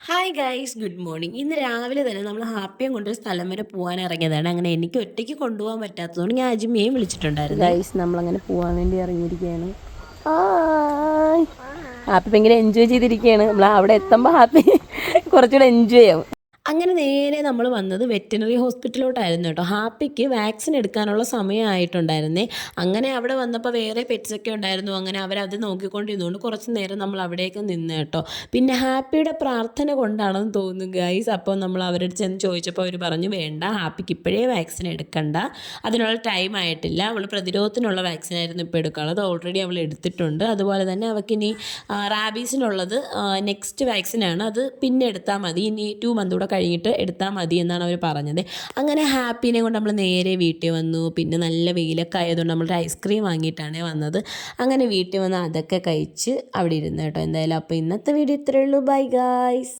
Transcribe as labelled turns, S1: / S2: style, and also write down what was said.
S1: Hi guys good morning. ഇന്ന് രാവിലെ തന്നെ നമ്മൾ ഹാപ്പിയും കൊണ്ടൊരു സ്ഥലം വരെ പോകാൻ ഇറങ്ങിയതാണ്. അങ്ങനെ എനിക്ക് ഒറ്റയ്ക്ക് കൊണ്ടുപോകാൻ പറ്റാത്തതുകൊണ്ട് ഞാൻ അജിമയെയും വിളിച്ചിട്ടുണ്ടായിരുന്നു.
S2: ഗൈസ് നമ്മളങ്ങനെ പോകാൻ വേണ്ടി ഇറങ്ങിയിരിക്കുകയാണ്. ഹാപ്പി ഭയങ്കര എൻജോയ് ചെയ്തിരിക്കുകയാണ്. നമ്മൾ അവിടെ എത്തുമ്പോൾ ഹാപ്പി കുറച്ചുകൂടെ എൻജോയ് ആവും.
S1: അങ്ങനെ നേരെ നമ്മൾ വന്നത് വെറ്റിനറി ഹോസ്പിറ്റലിലോട്ടായിരുന്നു കേട്ടോ. ഹാപ്പിക്ക് വാക്സിൻ എടുക്കാനുള്ള സമയമായിട്ടുണ്ടായിരുന്നേ. അങ്ങനെ അവിടെ വന്നപ്പോൾ വേറെ പെറ്റ്സൊക്കെ ഉണ്ടായിരുന്നു. അങ്ങനെ അവരത് നോക്കിക്കൊണ്ടിരുന്നുകൊണ്ട് കുറച്ച് നേരം നമ്മൾ അവിടേക്ക് നിന്ന് കേട്ടോ. പിന്നെ ഹാപ്പിയുടെ പ്രാർത്ഥന കൊണ്ടാണെന്ന് തോന്നുന്നു ഗൈസ്. അപ്പോൾ നമ്മൾ അവരുടെ ചെന്ന് ചോദിച്ചപ്പോൾ അവർ പറഞ്ഞു വേണ്ട, ഹാപ്പിക്ക് ഇപ്പോഴേ വാക്സിൻ എടുക്കണ്ട, അതിനുള്ള ടൈം ആയിട്ടില്ല. അവൾ പ്രതിരോധത്തിനുള്ള വാക്സിനായിരുന്നു ഇപ്പോൾ എടുക്കാനുള്ളത്, ഓൾറെഡി അവൾ എടുത്തിട്ടുണ്ട്. അതുപോലെ തന്നെ അവൾക്കിനി റാബീസിനുള്ളത് നെക്സ്റ്റ് വാക്സിനാണ്, അത് പിന്നെ എടുത്താൽ മതി, ഇനി 2 മന്ത് കൂടെ കഴിഞ്ഞിട്ട് എടുത്താൽ മതി എന്നാണ് അവർ പറഞ്ഞത്. അങ്ങനെ ഹാപ്പീനെ കൊണ്ട് നമ്മൾ നേരെ വീട്ടിൽ വന്നു. പിന്നെ നല്ല വെയിലൊക്കെ ആയതുകൊണ്ട് നമ്മളൊരു ഐസ്ക്രീം വാങ്ങിയിട്ടാണ് വന്നത്. അങ്ങനെ വീട്ടിൽ വന്ന് അതൊക്കെ കഴിച്ച് അവിടെ ഇരുന്ന് കേട്ടോ. എന്തായാലും അപ്പോൾ ഇന്നത്തെ വീഡിയോ ഇത്രയേ ഉള്ളൂ. Bye guys.